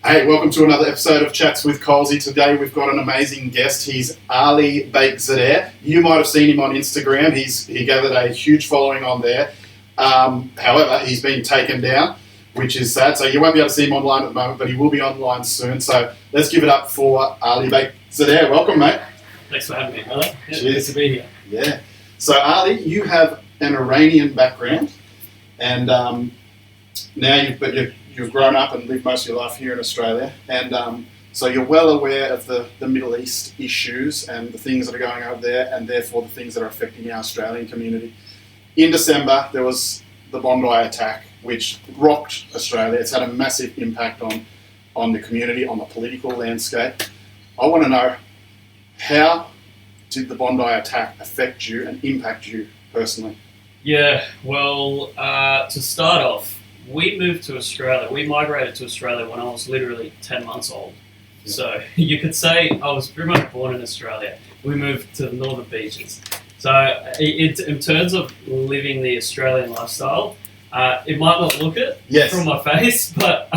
Hey, welcome to another episode of Chats with Colsey. Today we've got an amazing guest. He's Ali Beikzadeh. You might have seen him on Instagram. He gathered a huge following on there. However, he's been taken down, which is sad. So you won't be able to see him online at the moment, but he will be online soon. So let's give it up for Ali Beikzadeh. Welcome, mate. Thanks for having me, brother. Good to be here. Yeah. So Ali, you have an Iranian background, and now you've grown up and lived most of your life here in Australia, and so you're well aware of the Middle East issues and the things that are going over there, and therefore the things that are affecting our Australian community. In December, there was the Bondi attack, which rocked Australia. It's had a massive impact on the community, on the political landscape. I want to know, how did the Bondi attack affect you and impact you personally? Yeah, well, to start off, we moved to Australia. We migrated to Australia when I was literally 10 months old. Yeah. So you could say I was pretty much born in Australia. We moved to the northern beaches. So in terms of living the Australian lifestyle, it might not look it from my face, but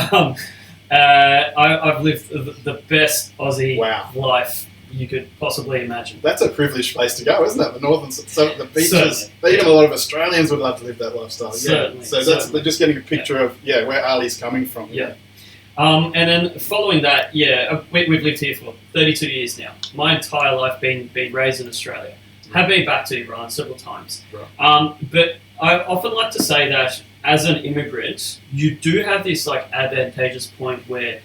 I've lived the best Aussie life you could possibly imagine. That's a privileged place to go, isn't it? The northern, so the beaches. Certainly. Even a lot of Australians would love to live that lifestyle. Certainly. So they're just getting a picture of where Ali's coming from. Yeah. And then following that, we've lived here for 32 years now. My entire life been raised in Australia. Have been back to Iran several times. Right. But I often like to say that as an immigrant, you do have this like advantageous point where,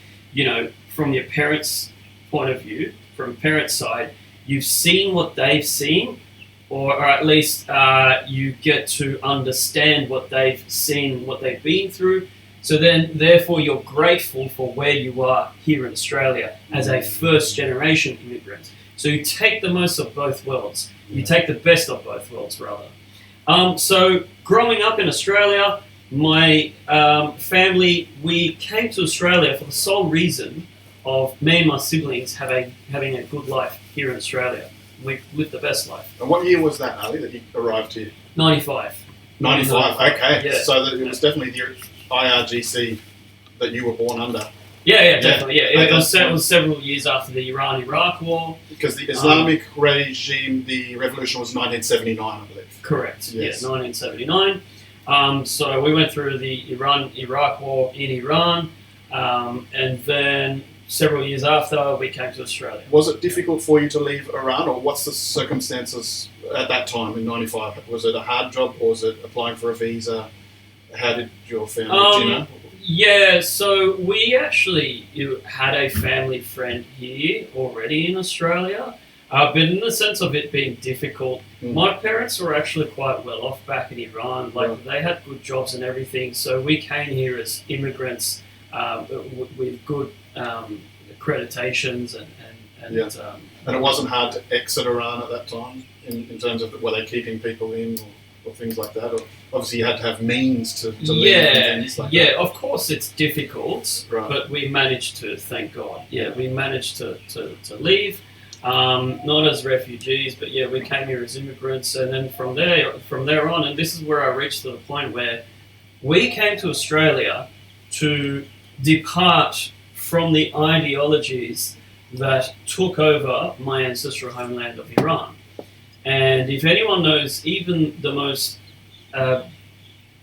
from your parents' point of view, from parents' side, you've seen what they've seen, or at least you get to understand what they've seen, what they've been through. So then, therefore, you're grateful for where you are here in Australia as a first-generation immigrant. So you take the most of both worlds. You take the best of both worlds, rather. So growing up in Australia, my family, we came to Australia for the sole reason of me and my siblings having a good life here in Australia. We lived the best life. And what year was that, Ali, that you arrived here? 95. 95, okay. Yeah. So it was definitely the IRGC that you were born under. Yeah, definitely. Yeah, it was several years after the Iran-Iraq war. Because the Islamic regime, the revolution was 1979, I believe. Correct. Yes. Yeah, 1979. So we went through the Iran-Iraq war in Iran, and then several years after, we came to Australia. Was it difficult for you to leave Iran, or what's the circumstances at that time in 95? Was it a hard job, or was it applying for a visa? How did your family, do you know? Yeah, so we actually had a family friend here already in Australia, but in the sense of it being difficult, my parents were actually quite well off back in Iran. They had good jobs and everything, so we came here as immigrants with good accreditations and it wasn't hard to exit Iran at that time in terms of, were they keeping people in or things like that? Or obviously you had to have means to leave and things like that. Yeah, of course it's difficult, right. But we managed to, thank God. Yeah, we managed to leave, not as refugees, but we came here as immigrants, and then from there on, and this is where I reached to the point where we came to Australia to depart from the ideologies that took over my ancestral homeland of Iran. And if anyone knows even the most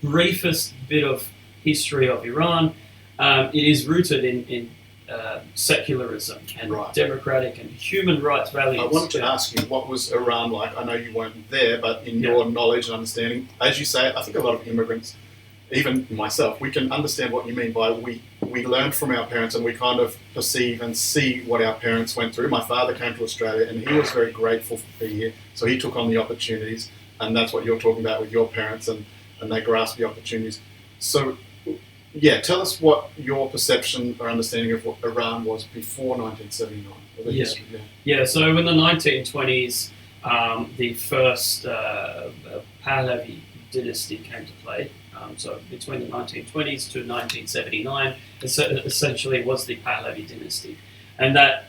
briefest bit of history of Iran, it is rooted in secularism and democratic and human rights values. I wanted to ask you, what was Iran like? I know you weren't there, but in your knowledge and understanding, as you say, I think a lot of immigrants, even myself, we can understand what you mean by we learned from our parents, and we kind of perceive and see what our parents went through. My father came to Australia and he was very grateful for being here, so he took on the opportunities, and that's what you're talking about with your parents, and they grasped the opportunities. So tell us what your perception or understanding of what Iran was before 1979. So in the 1920s, the first Pahlavi dynasty came to play. So between the 1920s to 1979, essentially was the Pahlavi dynasty, and that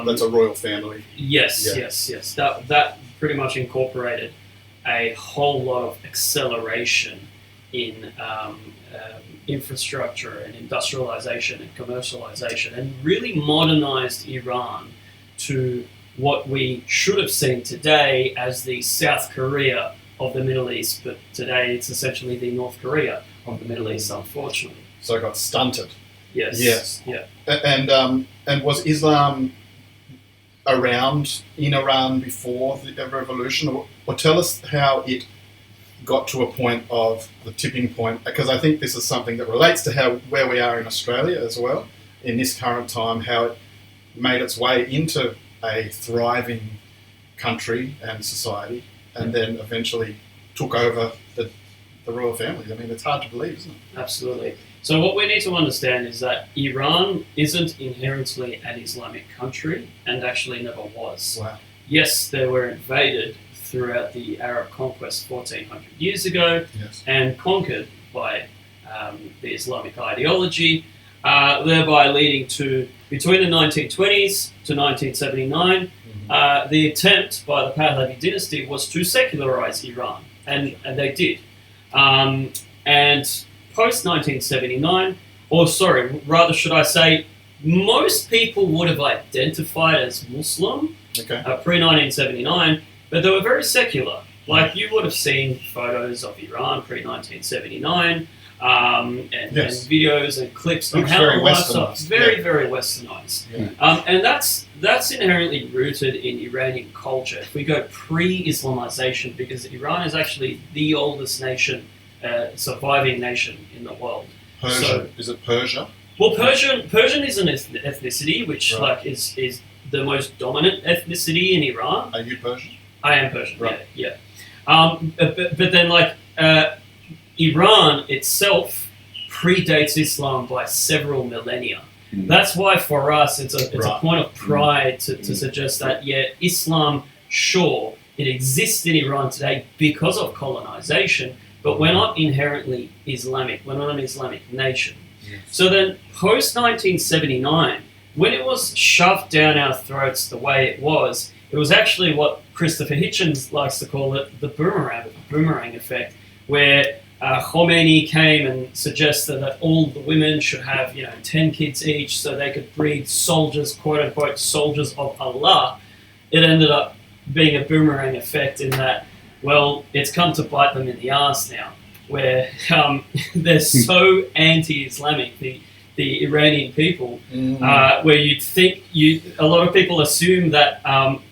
that's a royal family. Yes. That pretty much incorporated a whole lot of acceleration in infrastructure and industrialization and commercialization, and really modernized Iran to what we should have seen today as the South Korea of the Middle East, but today it's essentially the North Korea of the Middle East, unfortunately. So it got stunted. Yes. Yes. Yeah. And was Islam around in Iran before the revolution, or tell us how it got to a point of the tipping point? Because I think this is something that relates to where we are in Australia as well in this current time, how it made its way into a thriving country and society, and then eventually took over the royal family. I mean, it's hard to believe, isn't it? Absolutely. So what we need to understand is that Iran isn't inherently an Islamic country, and actually never was. Wow. Yes, they were invaded throughout the Arab conquest 1400 years ago, Yes. and conquered by the Islamic ideology, thereby leading to, between the 1920s to 1979, the attempt by the Pahlavi dynasty was to secularize Iran, and they did. And post 1979, or sorry, rather should I say, most people would have identified as Muslim Okay. pre 1979, but they were very secular. Like, you would have seen photos of Iran pre 1979, and Yes. videos and clips on Looks how very the lifestyle, westernized. very, Yeah. very westernized. Yeah. And that's inherently rooted in Iranian culture. If we go pre-Islamization, because Iran is actually the oldest nation, surviving nation in the world. Persia. So- Is it Persia? Well, Persian is an ethnicity which Right. like is the most dominant ethnicity in Iran. Are you Persian? I am Persian. Right. Yeah. But then Iran itself predates Islam by several millennia. That's why for us it's a Right. point of pride to suggest that Islam, sure, it exists in Iran today because of colonization, but we're not inherently Islamic. We're not an Islamic nation. Yes. So then post 1979, when it was shoved down our throats the way it was actually what Christopher Hitchens likes to call it the boomerang effect, where Khomeini came and suggested that all the women should have 10 kids each so they could breed soldiers, quote unquote, soldiers of Allah. It ended up being a boomerang effect in that, well, it's come to bite them in the arse now, where they're so anti-Islamic, the Iranian people, where you'd think a lot of people assume that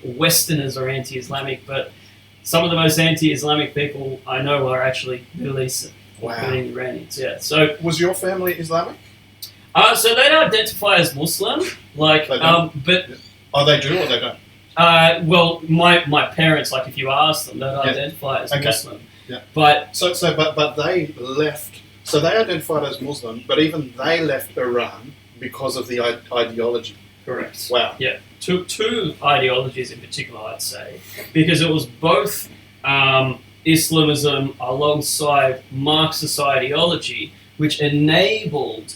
Westerners are anti-Islamic, but some of the most anti-Islamic people I know are actually Middle Eastern, including Iranians. Yeah. So Was your family Islamic? so they don't identify as Muslim, like, They don't? but Oh, they do or they don't? well, my parents, like, if you ask them, they don't Yeah. identify as Okay. Muslim. Yeah. But But they left. So they identified as Muslim, but even they left Iran because of the ideology. correct. Wow. Yeah, two ideologies in particular, I'd say, because it was both Islamism alongside Marxist ideology, which enabled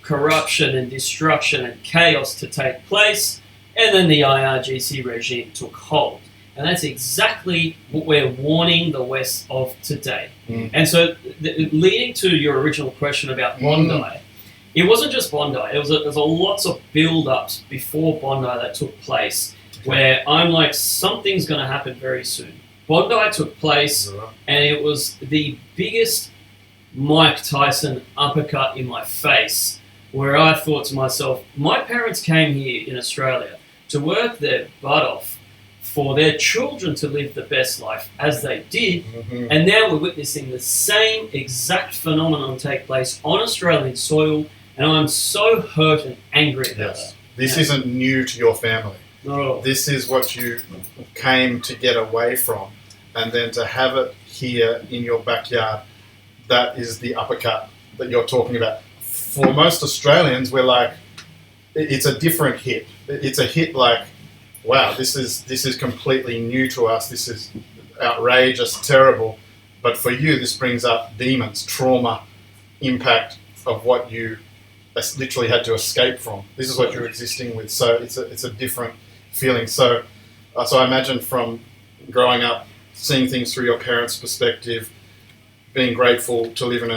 corruption and destruction and chaos to take place, and then the IRGC regime took hold. And that's exactly what we're warning the West of today. And so, leading to your original question about Bondi, it wasn't just Bondi. There's a lots of build-ups before Bondi that took place, where I'm like, something's going to happen very soon. Bondi took place, and it was the biggest Mike Tyson uppercut in my face, where I thought to myself, my parents came here in Australia to work their butt off for their children to live the best life as they did, and now we're witnessing the same exact phenomenon take place on Australian soil, and I'm so hurt and angry about Yes. that. This Yeah. isn't new to your family. Not at all. This is what you came to get away from. And then to have it here in your backyard, that is the uppercut that you're talking about. For most Australians, we're like, it's a different hit. It's a hit like, wow, this is completely new to us. This is outrageous, terrible. But for you, this brings up demons, trauma, impact of what you literally had to escape from. This is what you're existing with. So it's a different feeling. So I imagine from growing up, seeing things through your parents' perspective, being grateful to live in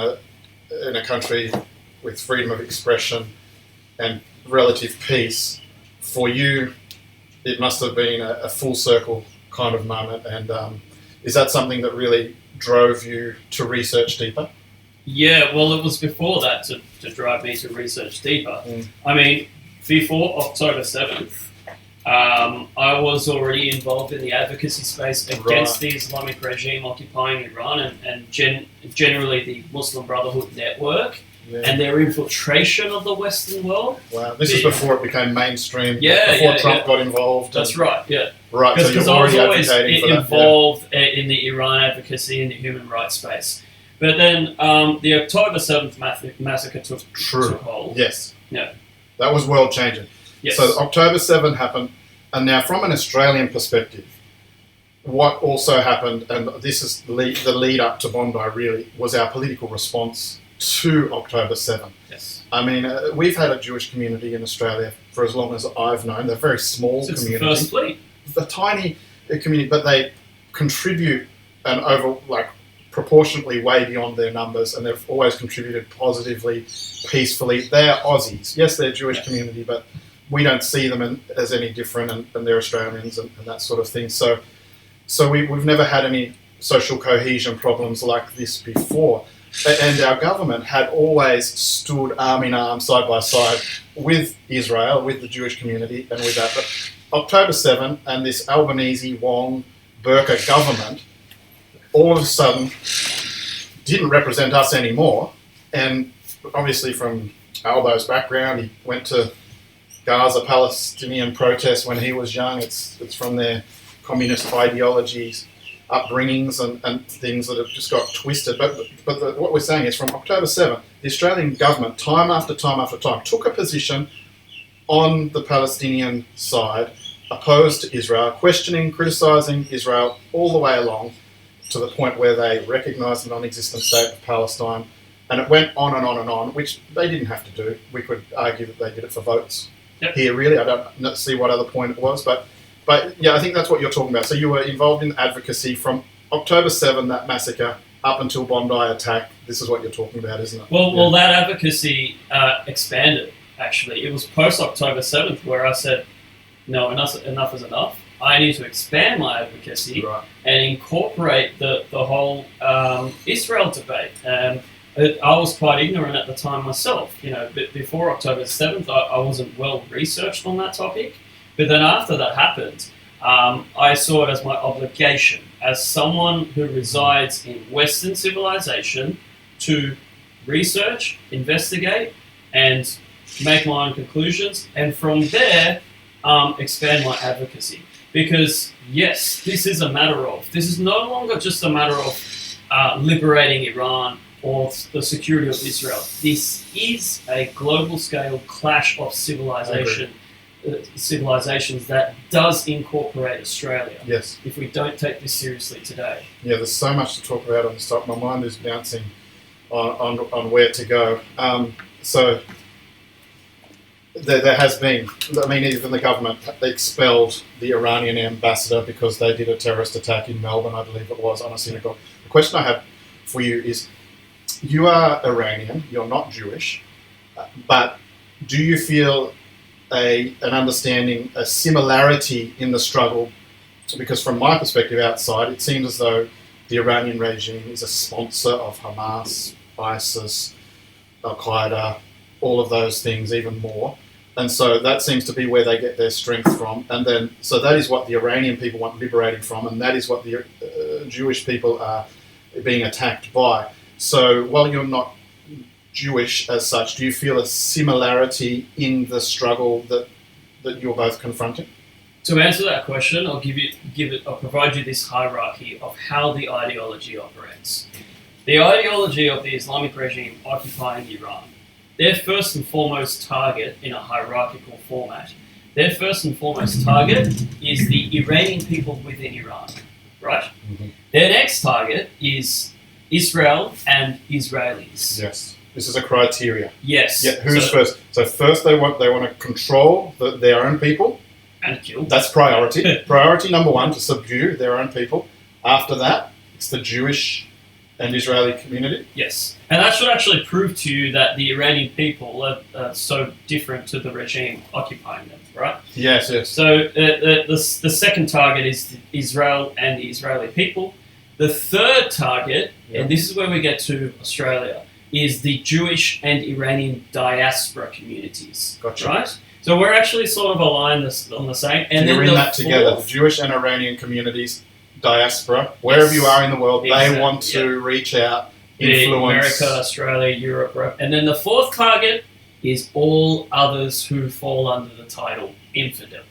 in a country with freedom of expression and relative peace, for you, it must have been a full circle kind of moment. And is that something that really drove you to research deeper? Yeah, well, it was before that to drive me to research deeper. I mean, before October 7th, I was already involved in the advocacy space against the Islamic regime occupying Iran and generally the Muslim Brotherhood network and their infiltration of the Western world. Wow, this is before it became mainstream, before Trump got involved. That's right, yeah. Right, so you're already advocating for that. I was always involved in the Iran advocacy and the human rights space. But then the October 7th massacre took hold. Yes. Yeah. That was world changing. Yes. So October 7 happened, and now from an Australian perspective, what also happened, and this is the lead up to Bondi really, was our political response to October 7. Yes. I mean, we've had a Jewish community in Australia for as long as I've known. They're a very small community. It's the first fleet. A tiny community, but they contribute and proportionately way beyond their numbers, and they've always contributed positively, peacefully. They're Aussies. Yes, they're a Jewish community, but we don't see them as any different, and they're Australians and that sort of thing. So we've never had any social cohesion problems like this before. And our government had always stood arm in arm, side by side, with Israel, with the Jewish community, and with that. But October 7 and this Albanese, Wong, Burqa government all of a sudden didn't represent us anymore. And obviously from Albo's background, he went to Gaza Palestinian protests when he was young. It's from their communist ideologies, upbringings and things that have just got twisted. But what we're saying is from October 7, the Australian government, time after time after time, took a position on the Palestinian side, opposed to Israel, questioning, criticising Israel all the way along to the point where they recognised the non-existent state of Palestine. And it went on and on and on, which they didn't have to do. We could argue that they did it for votes. Yep. Here, really. I don't see what other point it was. But yeah, I think that's what you're talking about. So you were involved in advocacy from October 7, that massacre, up until Bondi attack. This is what you're talking about, isn't it? Well, that advocacy expanded, actually. It was post-October 7th where I said, no, enough is enough. I need to expand my advocacy and incorporate the whole Israel debate. I was quite ignorant at the time myself. Before October 7th, I wasn't well researched on that topic. But then after that happened, I saw it as my obligation as someone who resides in Western civilization to research, investigate, and make my own conclusions. And from there, expand my advocacy. Because, yes, this is no longer just a matter of liberating Iran or the security of Israel. This is a global scale clash of civilizations that does incorporate Australia. Yes. If we don't take this seriously today. Yeah, there's so much to talk about on this topic. My mind is bouncing on where to go. So there has been, I mean, even the government, they expelled the Iranian ambassador because they did a terrorist attack in Melbourne, I believe it was, on a synagogue. The question I have for you is, you are Iranian, you're not Jewish, but do you feel an understanding, a similarity in the struggle? Because from my perspective outside, it seems as though the Iranian regime is a sponsor of Hamas, ISIS, Al-Qaeda, all of those things, even more. And so that seems to be where they get their strength from. And then, so that is what the Iranian people want liberating from, and that is what the Jewish people are being attacked by. So while you're not Jewish as such, do you feel a similarity in the struggle that you're both confronting? To answer that question, I'll provide you this hierarchy of how the ideology operates. The ideology of the Islamic regime occupying Iran, their first and foremost target in a hierarchical format, their first and foremost target is the Iranian people within Iran, right? Mm-hmm. Their next target is Israel and Israelis. Yes. This is a criteria. Yes. Yeah, who's first? So first they want to control their own people. And kill. That's priority. Priority number one, to subdue their own people. After that, it's the Jewish and Israeli community. Yes, and that should actually prove to you that the Iranian people are so different to the regime occupying them, right? Yes, yes. So the second target is Israel and the Israeli people. The third target, and this is where we get to Australia, is the Jewish and Iranian diaspora communities. Gotcha. Right? So we're actually sort of aligned on the same. And so then you're in that together, the Jewish and Iranian communities, diaspora, wherever you are in the world, they want to reach out, influence. America, Australia, Europe. And then the fourth target is all others who fall under the title infidel,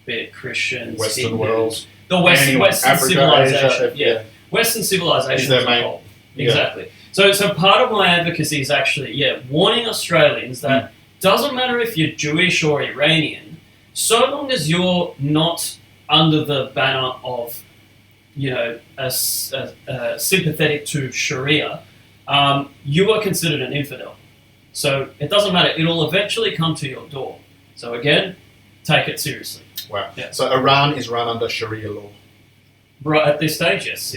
be it Christians, Western Hindus, world, the Western Africa, civilization. Asia, Western civilization as a whole. Yeah. Exactly. So part of my advocacy is actually, warning Australians that doesn't matter if you're Jewish or Iranian, so long as you're not under the banner of, sympathetic to Sharia, you are considered an infidel. So it doesn't matter. It'll eventually come to your door. So again, take it seriously. Wow. Yeah. So Iran is run under Sharia law. Right at this stage, yes.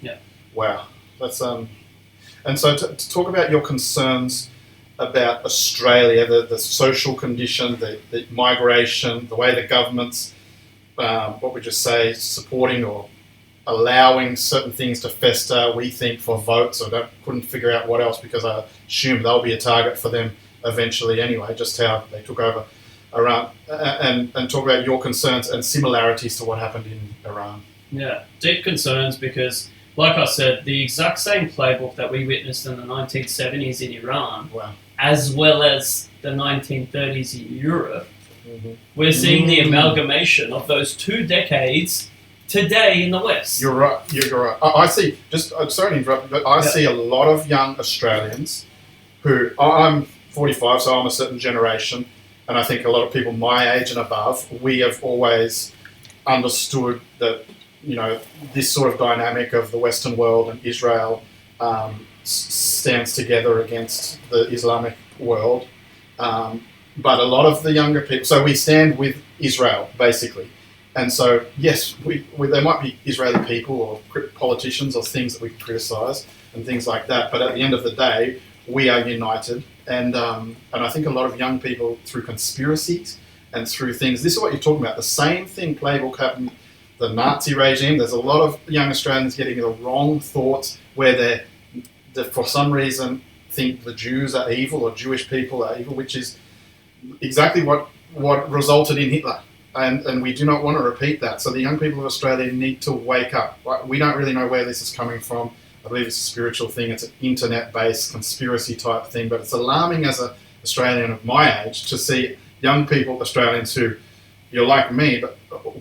Yeah. Wow. That's And so to talk about your concerns about Australia, the social condition, the migration, the way the government's, what we just say, supporting or allowing certain things to fester, we think, for votes, or couldn't figure out what else, because I assume they'll be a target for them eventually anyway, just how they took over Iran, and talk about your concerns and similarities to what happened in Iran. Yeah, deep concerns because, like I said, the exact same playbook that we witnessed in the 1970s in Iran, as well as the 1930s in Europe, we're seeing the amalgamation of those 2 decades today in the West. You're right. I see, sorry to interrupt, but I see a lot of young Australians who, I'm 45, so I'm a certain generation, and I think a lot of people my age and above, we have always understood that, this sort of dynamic of the Western world and Israel stands together against the Islamic world. But a lot of the younger people, so we stand with Israel, basically. And so, yes, there might be Israeli people or politicians or things that we criticise and things like that, but at the end of the day, we are united. And I think a lot of young people, through conspiracies and through things, this is what you're talking about, the same thing playbook happened, the Nazi regime. There's a lot of young Australians getting the wrong thoughts where they for some reason think the Jews are evil or Jewish people are evil, which is exactly what resulted in Hitler. And we do not want to repeat that. So the young people of Australia need to wake up. We don't really know where this is coming from. I believe it's a spiritual thing. It's an internet-based conspiracy type thing. But it's alarming as an Australian of my age to see young people, Australians who, you're like me, but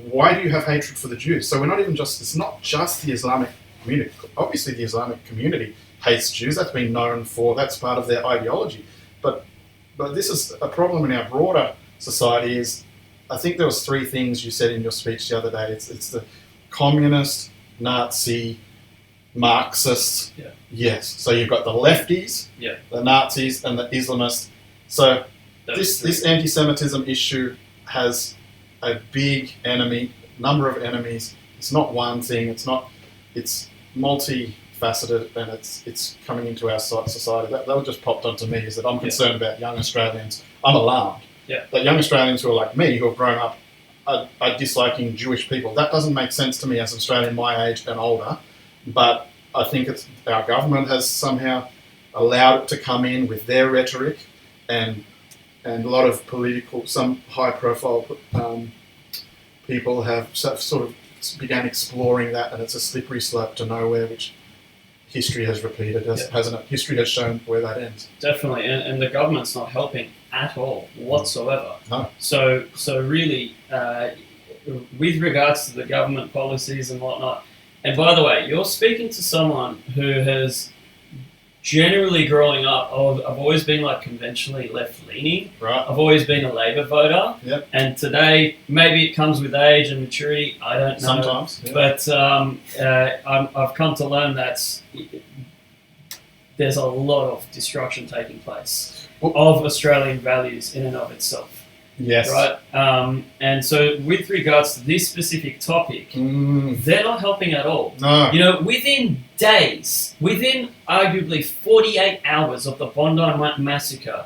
why do you have hatred for the Jews? So it's not just the Islamic community. Obviously the Islamic community hates Jews. That's been known for, that's part of their ideology. But this is a problem in our broader society is, I think there was 3 things you said in your speech the other day. It's the communist, Nazi, Marxist. Yeah. Yes. So you've got the lefties, the Nazis, and the Islamists. So this anti-Semitism issue has a big number of enemies. It's not one thing. It's multifaceted, and it's coming into our society. That just popped onto me, is that I'm concerned about young Australians. I'm alarmed. Yeah. That young Australians who are like me, who have grown up, are disliking Jewish people. That doesn't make sense to me as an Australian my age and older, but I think our government has somehow allowed it to come in with their rhetoric, and a lot of some high-profile people have sort of began exploring that, and it's a slippery slope to nowhere, which history has repeated, hasn't it? History has shown where that ends. Definitely, and the government's not helping at all, whatsoever. No. So really, with regards to the government policies and whatnot, and by the way, you're speaking to someone who has generally growing up, I've always been like conventionally left-leaning. Right. I've always been a Labor voter. Yep. And today, maybe it comes with age and maturity, I don't know. Sometimes. Yeah. But I've come to learn that there's a lot of destruction taking place of Australian values in and of itself. Yes. Right? And so with regards to this specific topic, they're not helping at all. No. You know, within days, within arguably 48 hours of the Bondi massacre,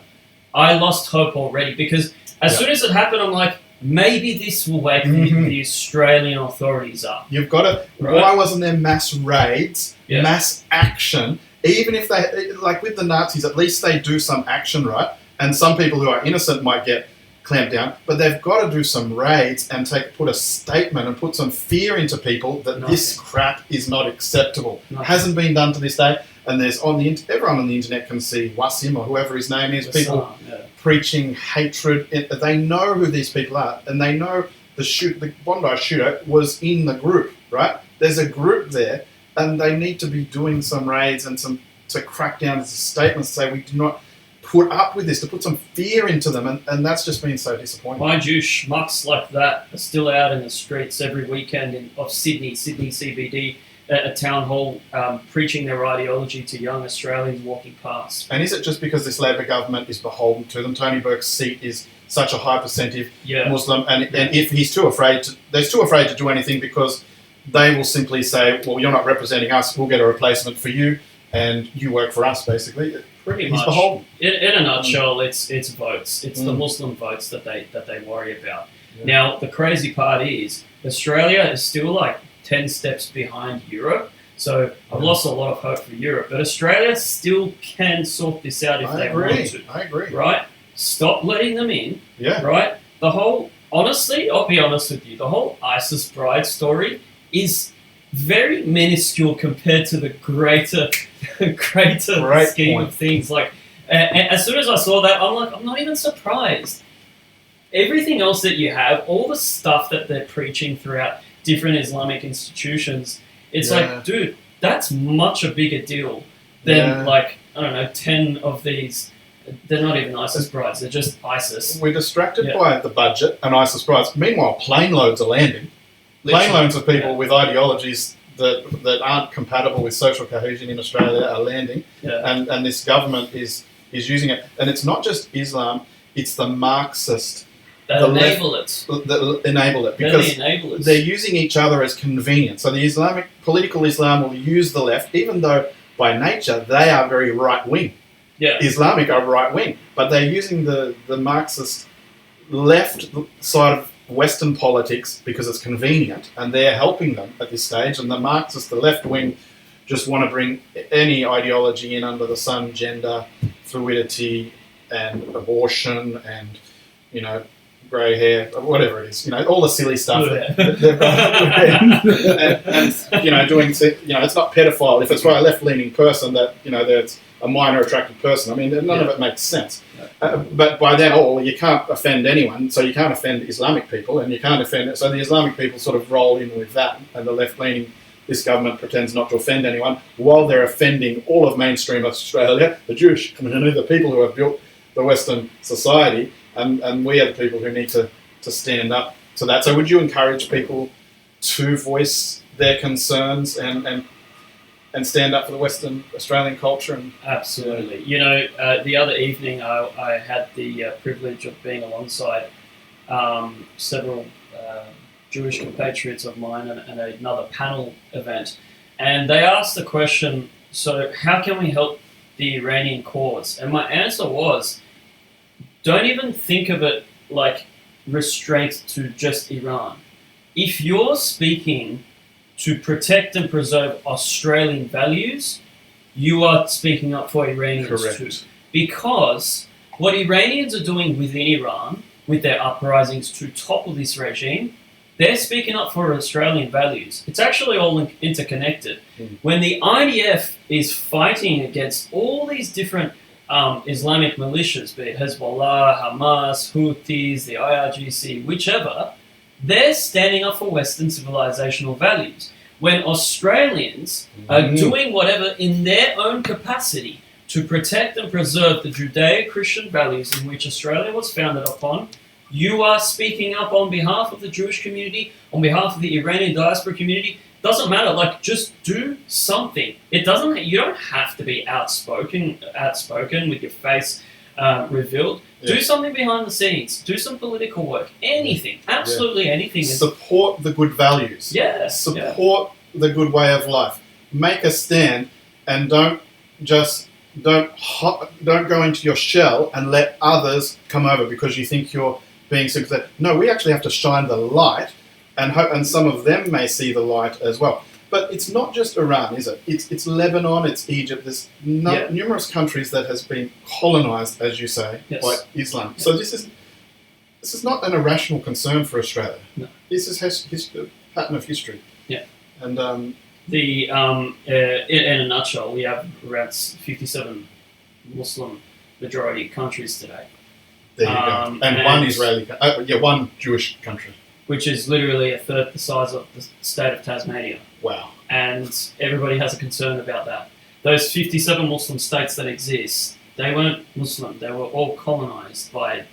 I lost hope already, because as soon as it happened, I'm like, maybe this will wake the Australian authorities up. You've got to... Right? Why wasn't there mass raids, Yeah. mass action? Even if they... Like with the Nazis, at least they do some action, right? And some people who are innocent might get clamped down, but they've got to do some raids and put a statement and put some fear into people that this crap is not acceptable. Hasn't been done to this day. And there's everyone on the internet can see Wasim or whoever his name is, people preaching hatred. They know who these people are, and they know the Bondi shooter was in the group, right? There's a group there, and they need to be doing some raids and to crack down as a statement to say we do not put up with this, to put some fear into them, and that's just been so disappointing. Mind you, schmucks like that are still out in the streets every weekend of Sydney CBD, at a town hall, preaching their ideology to young Australians walking past. And is it just because this Labor government is beholden to them? Tony Burke's seat is such a high percentage Muslim, and if he's they're too afraid to do anything, because they will simply say, well, you're not representing us, we'll get a replacement for you, and you work for us, basically. Pretty He's much. beholden. In a nutshell, it's votes. It's the Muslim votes that they worry about. Yeah. Now, the crazy part is Australia is still like 10 steps behind Europe. So I've lost a lot of hope for Europe, but Australia still can sort this out if they want to. I agree. Right? Stop letting them in. Yeah. Right? Honestly, I'll be honest with you. The whole ISIS bride story is very minuscule compared to the greater scheme of things. Like, as soon as I saw that, I'm like, I'm not even surprised. Everything else that you have, all the stuff that they're preaching throughout different Islamic institutions, it's like, dude, that's much a bigger deal than like, I don't know, 10 of these. They're not even ISIS brides, they're just ISIS. We're distracted by the budget and ISIS brides. Meanwhile, plane loads are landing. Plane loads of people with ideologies that aren't compatible with social cohesion in Australia are landing, and this government is using it. And it's not just Islam; it's the Marxist that enable it. That enable it, because they're using each other as convenient. So the Islamic political Islam will use the left, even though by nature they are very right wing. Yeah. Islamic are right wing, but they're using the Marxist left side of Western politics because it's convenient, and they're helping them at this stage. And the Marxists, the left wing, just want to bring any ideology in under the sun: gender, fluidity, and abortion, and grey hair, whatever it is. All the silly stuff. And doing. It's not pedophile if it's by a left-leaning person that that's a minor attracted person. I mean, none of it makes sense. But by then, you can't offend anyone, so you can't offend Islamic people, and you can't offend it. So the Islamic people sort of roll in with that, and the left-leaning, this government pretends not to offend anyone, while they're offending all of mainstream Australia, the Jewish community, the people who have built the Western society, and we are the people who need to stand up to that. So would you encourage people to voice their concerns and stand up for the Western Australian culture? Absolutely. The other evening I had the privilege of being alongside several Jewish compatriots of mine and another panel event, and they asked the question, so how can we help the Iranian cause? And my answer was, don't even think of it like restraint to just Iran. If you're speaking to protect and preserve Australian values, you are speaking up for Iranians too. Because what Iranians are doing within Iran, with their uprisings to topple this regime, they're speaking up for Australian values. It's actually all interconnected. When the IDF is fighting against all these different Islamic militias, be it Hezbollah, Hamas, Houthis, the IRGC, whichever, they're standing up for Western civilizational values. When Australians are doing whatever in their own capacity to protect and preserve the Judeo-Christian values in which Australia was founded upon, you are speaking up on behalf of the Jewish community, on behalf of the Iranian diaspora community. Doesn't matter, just do something. You don't have to be outspoken with your face revealed. Yeah. Do something behind the scenes. Do some political work. Anything. Absolutely anything. Support the good values. Yeah. Support the good way of life. Make a stand, and don't go into your shell and let others come over because you think you're being sympathetic. No, we actually have to shine the light, and hope, and some of them may see the light as well. But it's not just Iran, is it? It's Lebanon, it's Egypt. There's numerous countries that has been colonized, as you say, by Islam. So this is not an irrational concern for Australia. No. This is a pattern of history. Yeah. And in a nutshell, we have around 57 Muslim majority countries today. There you go. And one Israeli, one Jewish country. Which is literally a third the size of the state of Tasmania. Wow. And everybody has a concern about that. Those 57 Muslim states that exist, they weren't Muslim. They were all colonized by,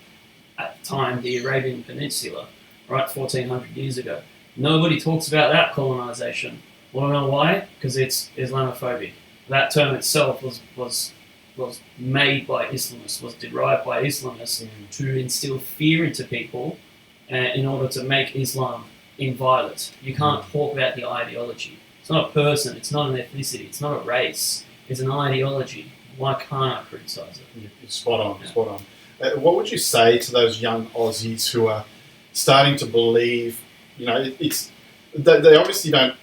at the time, the Arabian Peninsula, right, 1400 years ago. Nobody talks about that colonization. Want to know why? Because it's Islamophobic. That term itself was made by Islamists, was derived by Islamists to instill fear into people in order to make Islam inviolate. You can't talk about the ideology. It's not a person, it's not an ethnicity, it's not a race, it's an ideology. Why can't I criticise it? It's spot on. What would you say to those young Aussies who are starting to believe, they obviously don't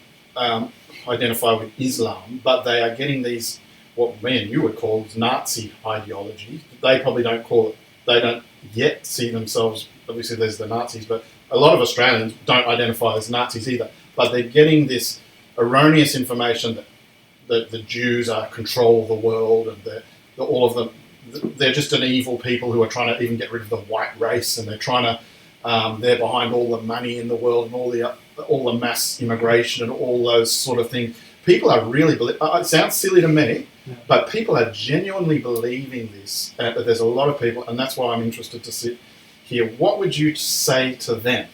identify with Islam, but they are getting these, what me and you would call Nazi ideology. They probably they don't yet see themselves, obviously there's the Nazis, but a lot of Australians don't identify as Nazis either. But they're getting this erroneous information that the Jews control the world, and all of them, they're just an evil people who are trying to even get rid of the white race, and they're trying to, they're behind all the money in the world and all the mass immigration and all those sort of things. People are really it sounds silly to me, but people are genuinely believing this. There's a lot of people, and that's why I'm interested to sit here. What would you say to them?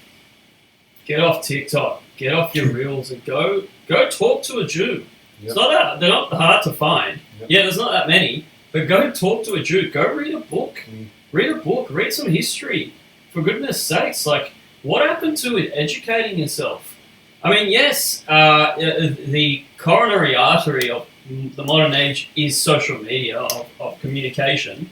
Get off TikTok, get off your reels, and go talk to a Jew. Yep. They're not hard to find. Yep. Yeah, there's not that many, but go talk to a Jew. Go read a book. Read some history. For goodness sakes, what happened to educating yourself? I mean, yes, the coronary artery of the modern age is social media, of communication.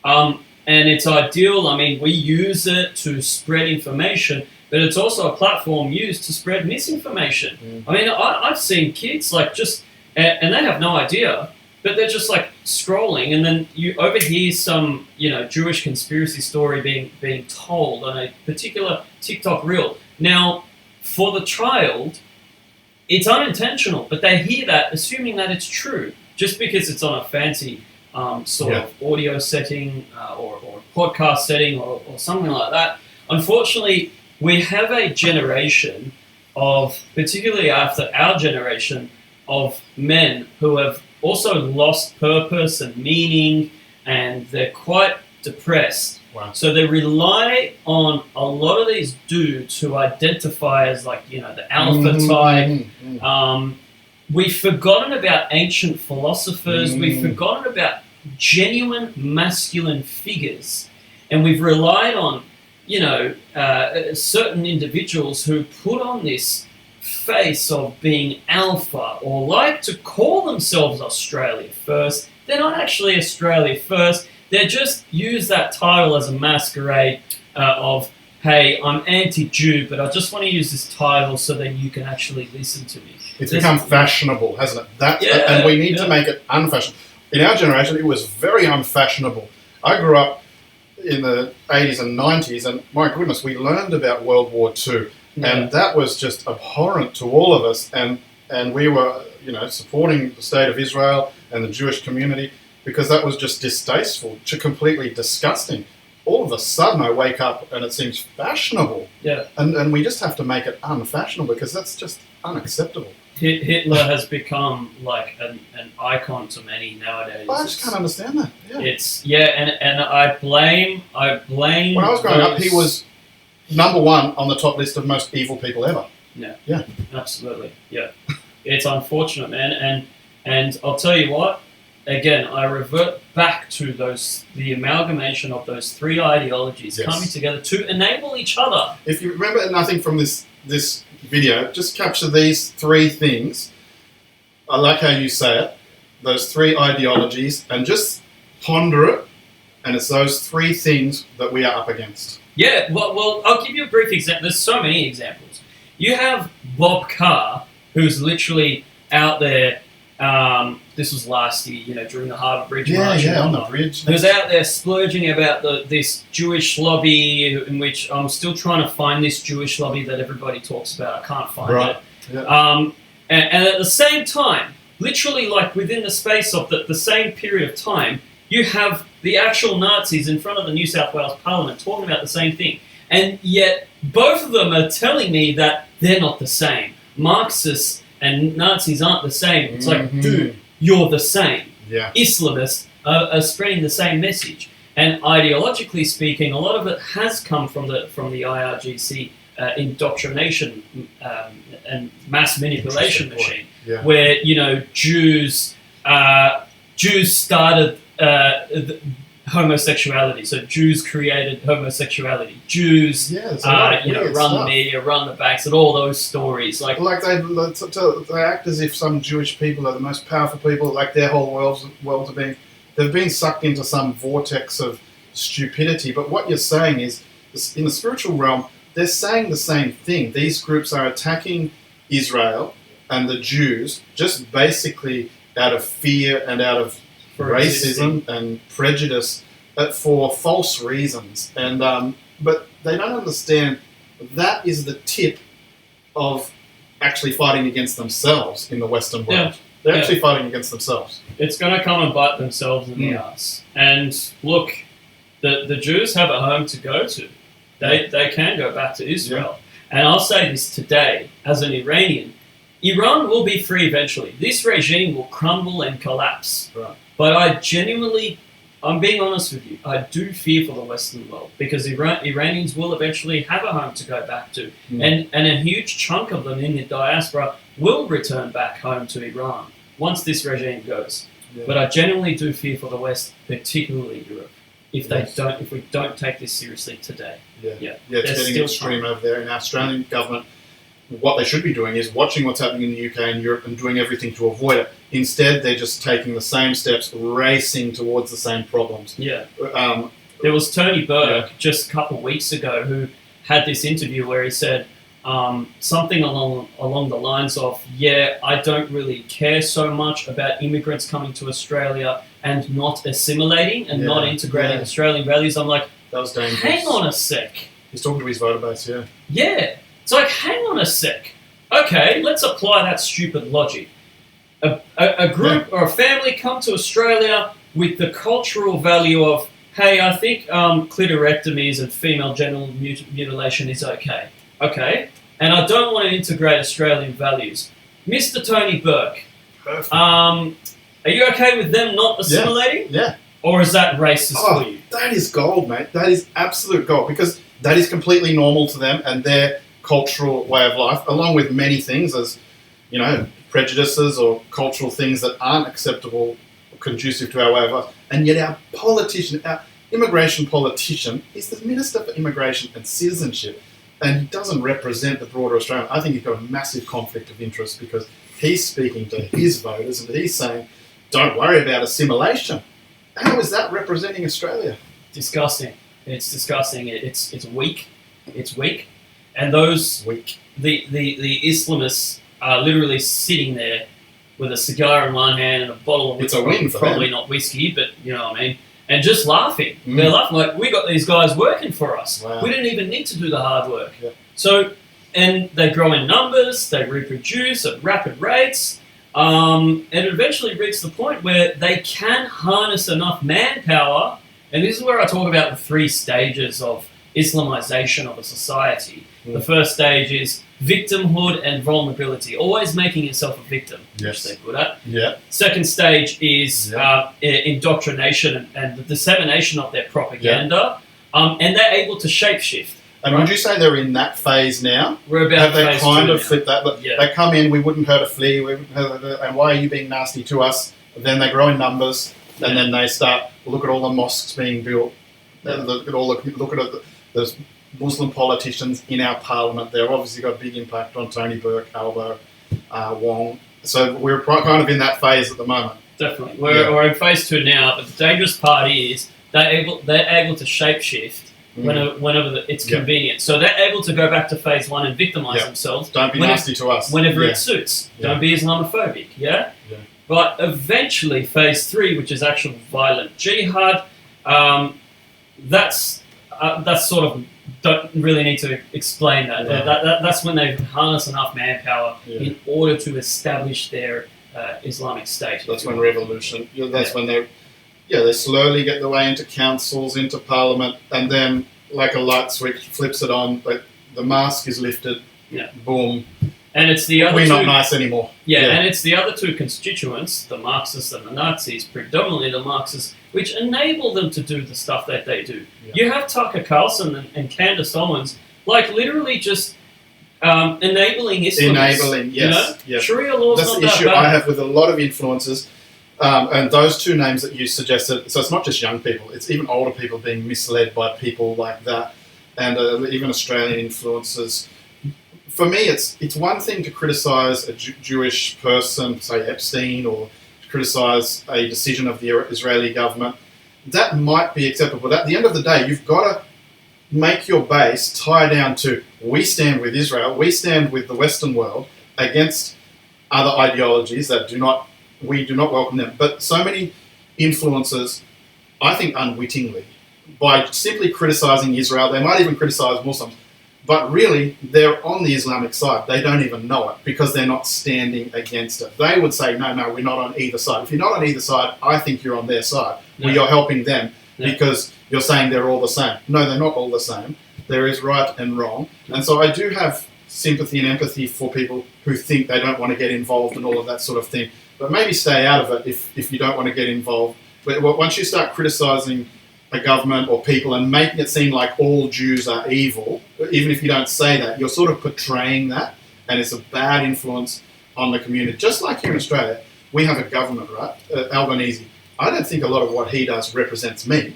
And it's ideal. I mean, we use it to spread information, but it's also a platform used to spread misinformation. I mean, I've seen kids and they have no idea, but they're just scrolling, and then you overhear some, Jewish conspiracy story being told on a particular TikTok reel. Now, for the child, it's unintentional, but they hear that assuming that it's true, just because it's on a fancy sort of audio setting or podcast setting or something like that. Unfortunately, we have a generation particularly after our generation, of men who have also lost purpose and meaning, and they're quite depressed. Wow. So they rely on a lot of these dudes who identify as the alpha type. We've forgotten about ancient philosophers. We've forgotten about genuine masculine figures, and we've relied on certain individuals who put on this face of being alpha, or like to call themselves Australia first. They're not actually Australia first. They just use that title as a masquerade of, hey, I'm anti-Jew, but I just want to use this title so then you can actually listen to me. It's become fashionable, hasn't it? And we need to make it unfashionable. In our generation, it was very unfashionable. I grew up in the 80s and 90s, and my goodness, we learned about World War II, and that was just abhorrent to all of us, and we were, supporting the state of Israel and the Jewish community, because that was just distasteful, completely disgusting. All of a sudden, I wake up and it seems fashionable. Yeah. And we just have to make it unfashionable, because that's just unacceptable. Hitler has become an icon to many nowadays. I just can't understand that. Yeah. And I blame. When I was growing up, he was number one on the top list of most evil people ever. Yeah. Absolutely. Yeah. It's unfortunate, man. And I'll tell you what, again, I revert back to the amalgamation of those three ideologies Yes. coming together to enable each other. If you remember nothing from this video, just capture these three things. I like how you say it, those three ideologies, and just ponder it, and it's those three things that we are up against. Yeah, well, I'll give you a brief example. There's so many examples. You have Bob Carr, who's literally out there. This was last year, during the Harbour Bridge March. Yeah, on the bridge. Who's out there splurging about this Jewish lobby, in which I'm still trying to find this Jewish lobby that everybody talks about. I can't find it. Yeah. And at the same time, literally like within the space of the same period of time, you have the actual Nazis in front of the New South Wales Parliament talking about the same thing. And yet, both of them are telling me that they're not the same. Marxists and Nazis aren't the same. It's like, dude, you're the same. Yeah. Islamists are spreading the same message. And ideologically speaking, a lot of it has come from the IRGC indoctrination and mass manipulation machine, where Jews started homosexuality. So Jews created homosexuality. Jews, run the media, run the banks, and all those stories. Like they act as if some Jewish people are the most powerful people. Like their whole worlds are they've been sucked into some vortex of stupidity. But what you're saying is, in the spiritual realm, they're saying the same thing. These groups are attacking Israel and the Jews just basically out of fear and out of racism and prejudice for false reasons. And but they don't understand that is the tip of actually fighting against themselves in the Western world. Yeah. They're actually fighting against themselves. It's going to come and bite themselves in the ass. And look, the Jews have a home to go to. They can go back to Israel. Yeah. And I'll say this today, as an Iranian, Iran will be free eventually. This regime will crumble and collapse. Right. But I'm being honest with you, I do fear for the Western world, because Iranians will eventually have a home to go back to. And a huge chunk of them in the diaspora will return back home to Iran once this regime goes. Yeah. But I genuinely do fear for the West, particularly Europe, if we don't take this seriously today. Yeah, it's getting extreme over there. And our Australian government, what they should be doing is watching what's happening in the UK and Europe and doing everything to avoid it. Instead, they're just taking the same steps, racing towards the same problems. Yeah. There was Tony Burke just a couple of weeks ago who had this interview where he said something along the lines of, I don't really care so much about immigrants coming to Australia and not assimilating and not integrating Australian values. I'm like, that was dangerous. Hang on a sec. He's talking to his voter base, Yeah. It's like, hang on a sec. Okay, let's apply that stupid logic. A group or a family come to Australia with the cultural value of, hey, I think clitorectomies and female genital mutilation is okay. Okay? And I don't want to integrate Australian values. Mr. Tony Burke, are you okay with them not assimilating? Yeah. Or is that racist for you? That is gold, mate. That is absolute gold, because that is completely normal to them and their cultural way of life, along with many things as, prejudices or cultural things that aren't acceptable or conducive to our way of life. And yet our immigration politician, is the Minister for Immigration and Citizenship, and he doesn't represent the broader Australia. I think he's got a massive conflict of interest, because he's speaking to his voters and he's saying, don't worry about assimilation. How is that representing Australia? Disgusting. It's disgusting. It's weak. It's weak. And those the Islamists are literally sitting there with a cigar in one hand and a bottle of whiskey, probably not whiskey, but you know what I mean, and just laughing. They're laughing like, we got these guys working for us. Wow. We didn't even need to do the hard work. Yeah. So, and they grow in numbers, they reproduce at rapid rates, and it eventually reaches the point where they can harness enough manpower. And this is where I talk about the three stages of Islamization of a society. The first stage is victimhood and vulnerability, always making yourself a victim, which they're good at. Yeah. Second stage is indoctrination and the dissemination of their propaganda, and they're able to shapeshift. And would you say they're in that phase now? We're about phase 2 now. Flipped that? But they come in, we wouldn't hurt a flea, and why are you being nasty to us? then they grow in numbers, and then they start look at all the mosques being built. Look at the Muslim politicians in our parliament. They've obviously got a big impact on Tony Burke, Albo, Wong. So we're kind of in that phase at the moment. Definitely. We're in phase 2 now, but the dangerous part is they're able to shapeshift whenever it's convenient. So they're able to go back to phase 1 and victimize themselves. Don't be nasty to us. Whenever it suits. Don't be Islamophobic, But eventually phase 3, which is actual violent jihad, that's sort of, don't really need to explain that. That's when they harness enough manpower in order to establish their Islamic State. That's when revolution. That's when they slowly get their way into councils, into parliament, and then like a light switch flips it on. But the mask is lifted. Boom. And it's the other we're not nice anymore. And it's the other two constituents, the Marxists and the Nazis, predominantly the Marxists, which enable them to do the stuff that they do. You have Tucker Carlson and Candace Owens, like literally just enabling Islamists. Enabling, yes. Sharia law is That's not the issue that bad. I have with a lot of influencers. And those two names that you suggested, so it's not just young people, it's even older people being misled by people like that, and even Australian influencers. For me, it's one thing to criticise a Jewish person, say Epstein, or to criticise a decision of the Israeli government. That might be acceptable, but at the end of the day, you've got to make your base tie down to, we stand with Israel, we stand with the Western world against other ideologies that we do not welcome them. But so many influencers, I think unwittingly, by simply criticising Israel, they might even criticise Muslims, but really they're on the Islamic side. They don't even know it because they're not standing against it. They would say, no, we're not on either side. If you're not on either side, I think you're on their side. Well, you're helping them because you're saying they're all the same. No, they're not all the same. There is right and wrong. And so I do have sympathy and empathy for people who think they don't want to get involved and all of that sort of thing. But maybe stay out of it if you don't want to get involved. But once you start criticising a government or people and making it seem like all Jews are evil, even if you don't say that, you're sort of portraying that, and it's a bad influence on the community. Just like here in Australia, we have a government, right? Albanese. I don't think a lot of what he does represents me.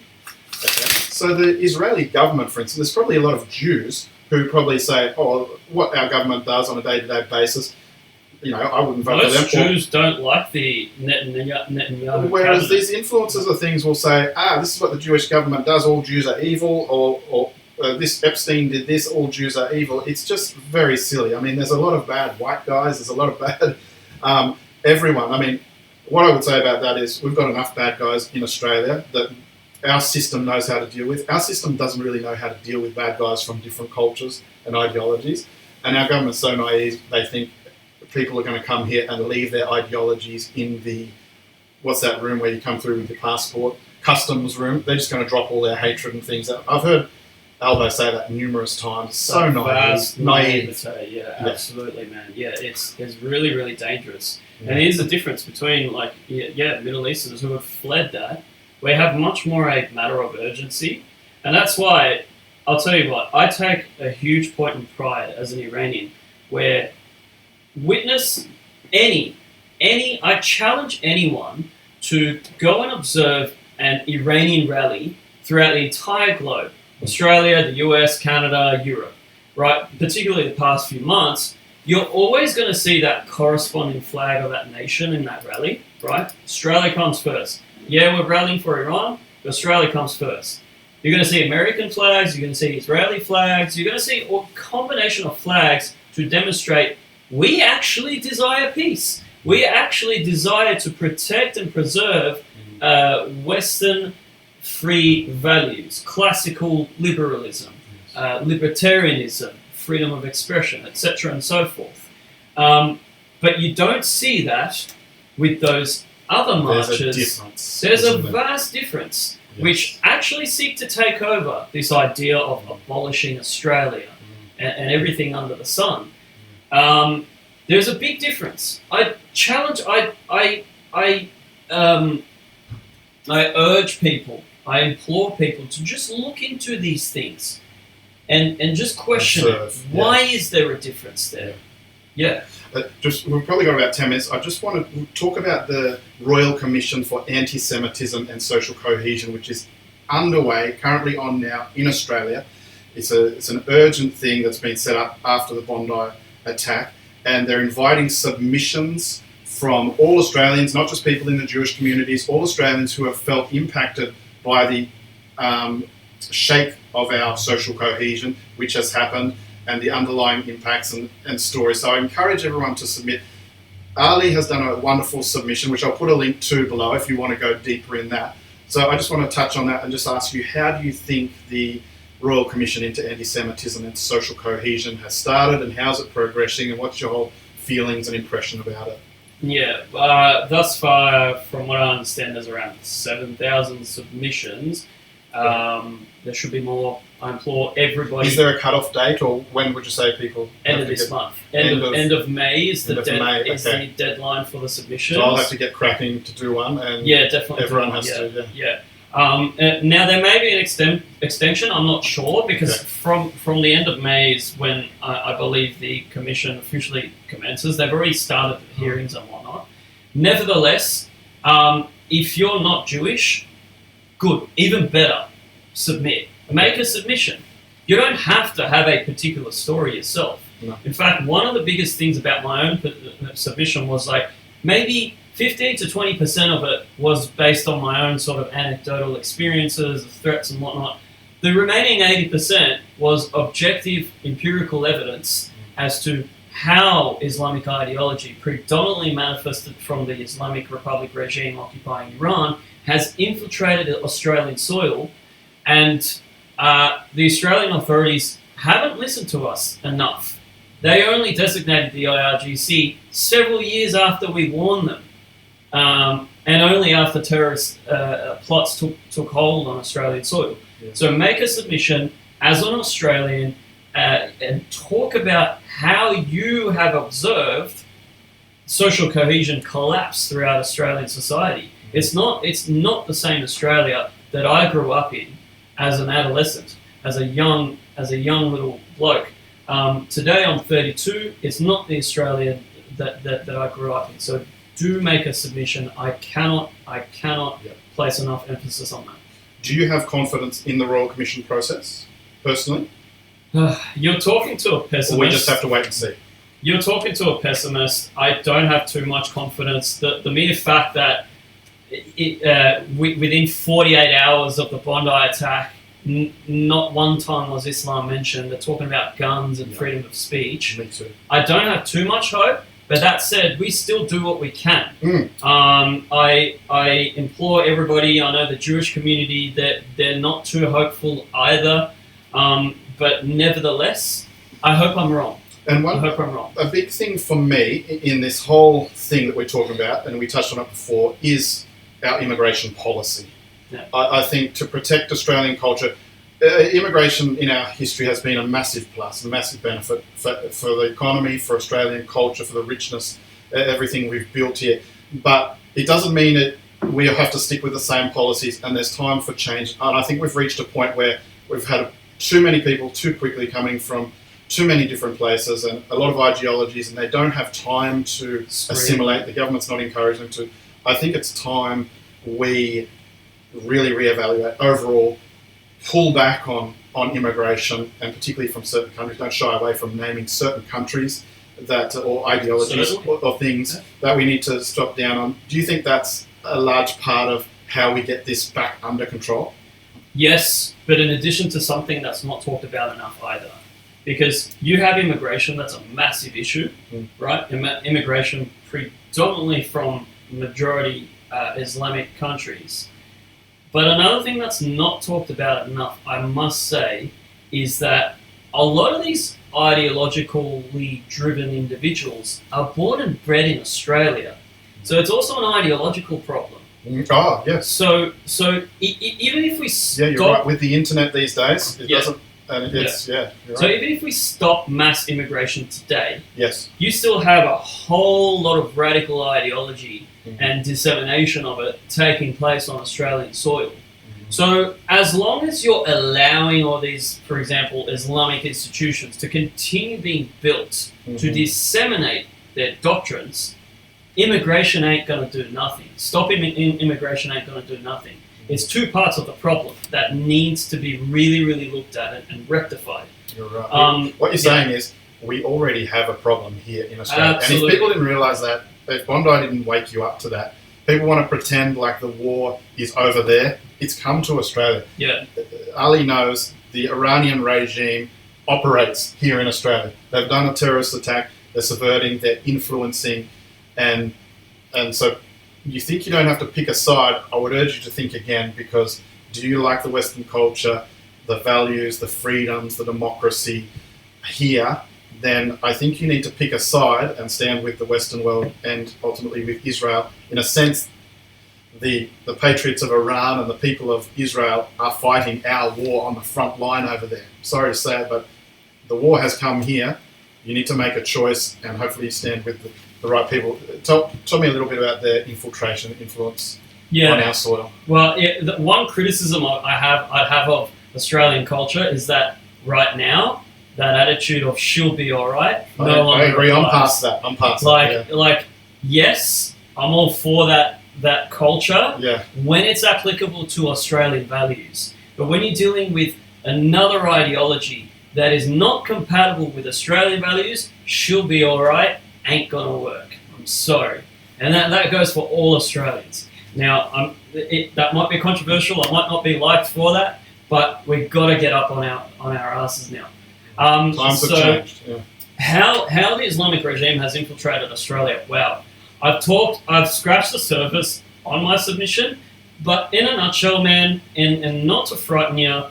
Okay? So the Israeli government, for instance, there's probably a lot of Jews who probably say, what our government does on a day-to-day basis, I wouldn't vote for them. Most Jews don't like the Netanyahu Whereas cabinet. these influencers of things will say, this is what the Jewish government does, all Jews are evil, or this Epstein did this, all Jews are evil. It's just very silly. I mean, there's a lot of bad white guys, there's a lot of bad everyone. I mean, what I would say about that is we've got enough bad guys in Australia that our system knows how to deal with. Our system doesn't really know how to deal with bad guys from different cultures and ideologies. And our government's so naive, they think people are going to come here and leave their ideologies in the, what's that room where you come through with your passport, customs room. They're just going to drop all their hatred and things. I've heard Albo say that numerous times. So naive. Yeah, absolutely, man. Yeah, it's really, really dangerous. Yeah. And here's the difference between, Middle Easterners who have fled that. We have much more a matter of urgency. And that's why, I'll tell you what, I take a huge point in pride as an Iranian, where witness I challenge anyone to go and observe an Iranian rally throughout the entire globe. Australia, the US, Canada, Europe, right? Particularly the past few months, you're always going to see that corresponding flag of that nation in that rally, right? Australia comes first. Yeah, we're rallying for Iran, but Australia comes first. You're going to see American flags, you're going to see Israeli flags, you're going to see a combination of flags to demonstrate we actually desire peace. We actually desire to protect and preserve Western free values, classical liberalism, libertarianism, freedom of expression, etc. and so forth. But you don't see that with those other marches. There's a vast difference, which actually seek to take over this idea of abolishing Australia and everything under the sun. There's a big difference. I urge people, I implore people to just look into these things and just question why is there a difference there? Yeah. We've probably got about 10 minutes. I just want to talk about the Royal Commission for Anti-Semitism and Social Cohesion, which is underway, currently on now in Australia. It's an urgent thing that's been set up after the Bondi attack, and they're inviting submissions from all Australians, not just people in the Jewish communities, all Australians who have felt impacted by the shake of our social cohesion, which has happened, and the underlying impacts and stories. So I encourage everyone to submit. Ali has done a wonderful submission, which I'll put a link to below if you want to go deeper in that. So I just want to touch on that and just ask you, how do you think the Royal Commission into Anti-Semitism and Social Cohesion has started, and how's it progressing, and what's your whole feelings and impression about it? Yeah, thus far, from what I understand, there's around 7,000 submissions. There should be more. I implore everybody. Is there a cut-off date, or when would you say people? End of this month. End of May is the deadline for the submissions. So I'll have to get cracking to do one, and yeah, definitely. Everyone has to. Yeah. Now there may be an extension. I'm not sure, because from the end of May is when I believe the commission officially commences. They've already started the hearings and whatnot. Nevertheless, if you're not Jewish, good, even better, submit. Make a submission. You don't have to have a particular story yourself. No. In fact, one of the biggest things about my own submission was like maybe 15 to 20% of it was based on my own sort of anecdotal experiences, threats and whatnot. The remaining 80% was objective empirical evidence as to how Islamic ideology, predominantly manifested from the Islamic Republic regime occupying Iran, has infiltrated Australian soil, and the Australian authorities haven't listened to us enough. They only designated the IRGC several years after we warned them, and only after terrorist plots took hold on Australian soil. Yeah. So make a submission as an Australian and talk about how you have observed social cohesion collapse throughout Australian society. It's not the same Australia that I grew up in as an adolescent, as a young little bloke. Today I'm 32. It's not the Australia that I grew up in. So do make a submission. I cannot place enough emphasis on that. Do you have confidence in the Royal Commission process, personally? You're talking to a pessimist. Or we just have to wait and see? You're talking to a pessimist. I don't have too much confidence. The mere fact that within 48 hours of the Bondi attack, not one time was Islam mentioned. They're talking about guns and freedom of speech. Me too. I don't have too much hope, but that said, we still do what we can. I implore everybody, I know the Jewish community, that they're not too hopeful either, but nevertheless, I hope I'm wrong. And I hope I'm wrong. A big thing for me in this whole thing that we're talking about, and we touched on it before, is our immigration policy. Yeah. I think to protect Australian culture, immigration in our history has been a massive plus, a massive benefit for the economy, for Australian culture, for the richness, everything we've built here. But it doesn't mean that we have to stick with the same policies, and there's time for change. And I think we've reached a point where we've had too many people too quickly coming from too many different places and a lot of ideologies, and they don't have time to assimilate. The government's not encouraging them to. I think it's time we really reevaluate overall, pull back on immigration, and particularly from certain countries. Don't shy away from naming certain countries or ideologies or things that we need to stop down on. Do you think that's a large part of how we get this back under control? Yes, but in addition to something that's not talked about enough either. Because you have immigration, that's a massive issue, right? Immigration predominantly from majority Islamic countries. But another thing that's not talked about enough, I must say, is that a lot of these ideologically driven individuals are born and bred in Australia. So it's also an ideological problem. Oh, yes. So even if we stop... Yeah, you're right. With the internet these days, it doesn't... And it's, you're right. So even if we stop mass immigration today, yes, you still have a whole lot of radical ideology and dissemination of it taking place on Australian soil. So as long as you're allowing all these, for example, Islamic institutions to continue being built to disseminate their doctrines, immigration ain't going to do nothing. Stopping immigration ain't going to do nothing. It's two parts of the problem that needs to be really, really looked at and rectified. You're right. What you're saying is we already have a problem here in Australia. Absolutely. And if people didn't realise that, if Bondi didn't wake you up to that, people want to pretend like the war is over there. It's come to Australia. Yeah. Ali knows the Iranian regime operates here in Australia. They've done a terrorist attack. They're subverting. They're influencing. And so you think you don't have to pick a side. I would urge you to think again, because do you like the Western culture, the values, the freedoms, the democracy here? Then I think you need to pick a side and stand with the Western world and ultimately with Israel. In a sense, the patriots of Iran and the people of Israel are fighting our war on the front line over there. Sorry to say it, but the war has come here. You need to make a choice and hopefully stand with the right people. Tell me a little bit about their influence on our soil. Well, the one criticism I have of Australian culture is that right now, that attitude of she'll be all right. I agree. I'm past that. Like, yes, I'm all for that culture. Yeah. When it's applicable to Australian values, but when you're dealing with another ideology that is not compatible with Australian values, she'll be all right. Ain't gonna work. I'm sorry, and that goes for all Australians. Now, that might be controversial. I might not be liked for that, but we've got to get up on our asses now. Times have changed. Yeah. How the Islamic regime has infiltrated Australia? Wow, I've scratched the surface on my submission, but in a nutshell, man, and not to frighten you,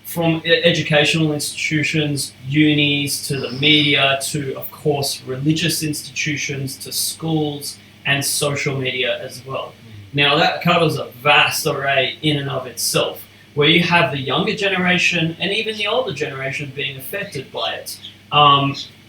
from educational institutions, unis, to the media, to of course religious institutions, to schools and social media as well. Now that covers a vast array in and of itself, where you have the younger generation and even the older generation being affected by it.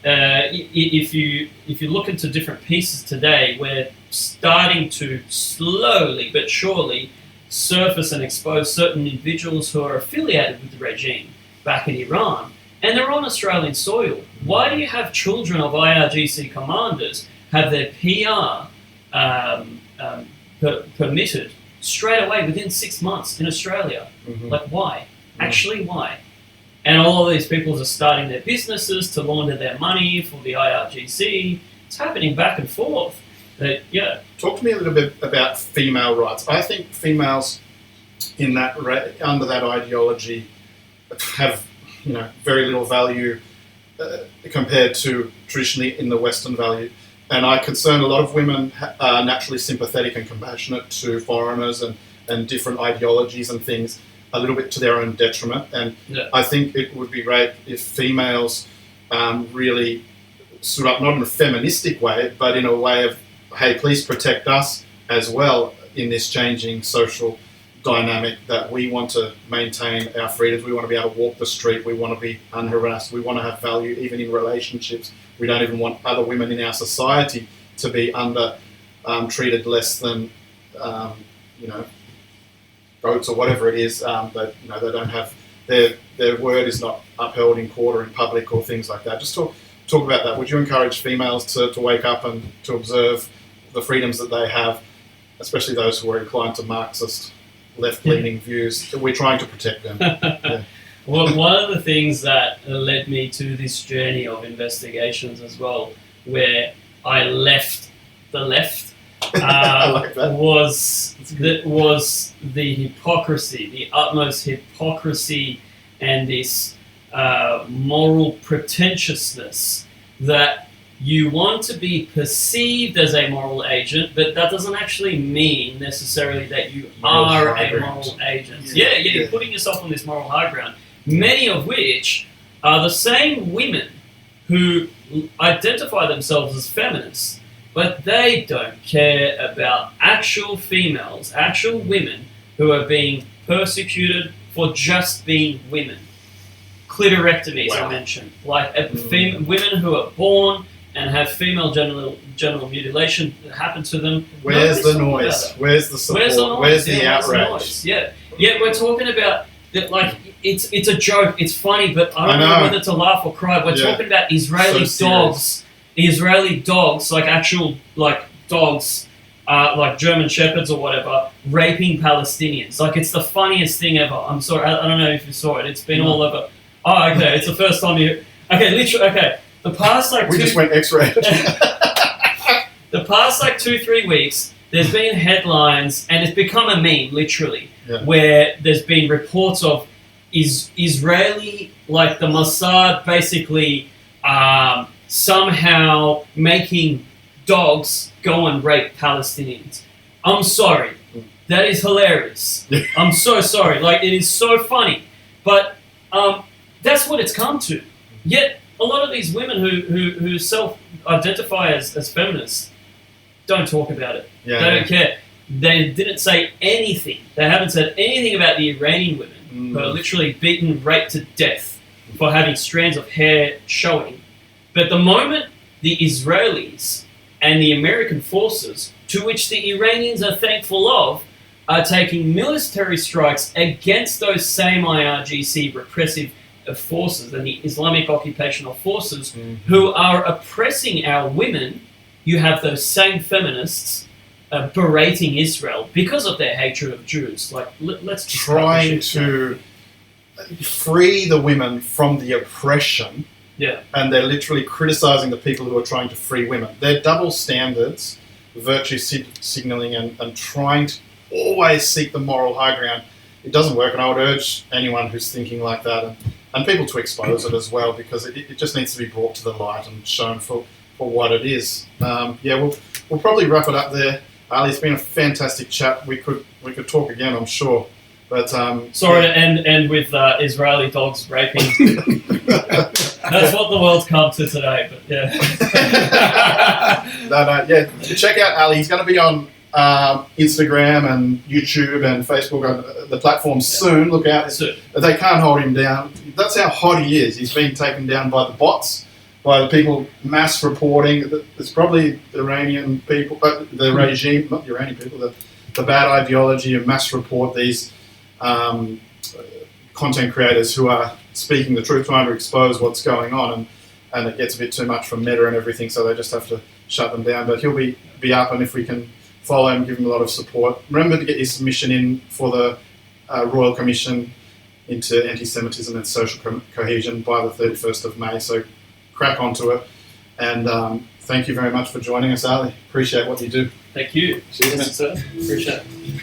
If you look into different pieces today, we're starting to slowly but surely surface and expose certain individuals who are affiliated with the regime back in Iran, and they're on Australian soil. Why do you have children of IRGC commanders have their PR permitted straight away within 6 months in Australia? Like, why? Actually, why? And all of these people are starting their businesses to launder their money for the IRGC. It's happening back and forth. Yeah. Talk to me a little bit about female rights. I think females in that under that ideology have very little value compared to traditionally in the Western value. And I concern a lot of women are naturally sympathetic and compassionate to foreigners and different ideologies and things, a little bit to their own detriment. And I think it would be great if females really stood up, not in a feministic way, but in a way of, hey, please protect us as well in this changing social dynamic, that we want to maintain our freedoms. We want to be able to walk the street. We want to be unharassed. We want to have value even in relationships. We don't even want other women in our society to be treated less than, goats or whatever it is. That they don't have their word is not upheld in court or in public or things like that. Just talk about that. Would you encourage females to wake up and to observe the freedoms that they have, especially those who are inclined to Marxist, left-leaning views? We're trying to protect them. Yeah. Well, one of the things that led me to this journey of investigations as well, where I left the left, I like that. was the hypocrisy, the utmost hypocrisy, and this moral pretentiousness that you want to be perceived as a moral agent, but that doesn't actually mean necessarily that you are a moral agent. Yeah, you're putting yourself on this moral high ground, many of which are the same women who identify themselves as feminists, but they don't care about actual females, actual women who are being persecuted for just being women. Clitorectomies, I mentioned, like women who are born and have female genital mutilation happen to them. Where's the noise? Where's the support? Where's the outrage? Yeah, Yeah, we're talking about that. Like it's a joke. It's funny, but I don't know whether to laugh or cry. We're talking about Israeli dogs. Israeli dogs, like actual like dogs, like German shepherds or whatever, raping Palestinians. Like it's the funniest thing ever. I'm sorry. I don't know if you saw it. It's been all over. Oh, okay. It's the first time you. Okay, literally. Okay, the past like we just went X-rated. The past like 2-3 weeks, there's been headlines, and it's become a meme, literally, where there's been reports of Israeli, like the Mossad, basically somehow making dogs go and rape Palestinians. I'm sorry. That is hilarious. I'm so sorry. Like, it is so funny. But that's what it's come to. Yet, a lot of these women who self-identify as feminists don't talk about it. They don't care. They didn't say anything. They haven't said anything about the Iranian women who are literally beaten, raped to death for having strands of hair showing. But the moment the Israelis and the American forces, to which the Iranians are thankful of, are taking military strikes against those same IRGC repressive forces and the Islamic occupational forces who are oppressing our women, you have those same feminists berating Israel because of their hatred of Jews. Like, let's just trying to free the women from the oppression. Yeah. And they're literally criticizing the people who are trying to free women. They're double standards, virtue signaling, and trying to always seek the moral high ground. It doesn't work, and I would urge anyone who's thinking like that and people to expose it as well, because it just needs to be brought to the light and shown for what it is. We'll probably wrap it up there. Ali, it's been a fantastic chat. We could talk again, I'm sure. But sorry to end with Israeli dogs raping. That's what the world's come to today. But yeah. Check out Ali. He's going to be on Instagram and YouTube and Facebook and the platforms soon. Look out. Soon. They can't hold him down. That's how hot he is. He's being taken down by the bots, by the people mass reporting. It's probably the Iranian people, the regime, not the Iranian people, the bad ideology of mass report these content creators who are speaking the truth, trying to expose what's going on, and it gets a bit too much for Meta and everything, so they just have to shut them down. But he'll be up, and if we can follow him, give him a lot of support. Remember to get your submission in for the Royal Commission into Anti-Semitism and Social Cohesion by the 31st of May, so crack onto it. And thank you very much for joining us, Ali. Appreciate what you do. Thank you. Cheers. Appreciate it.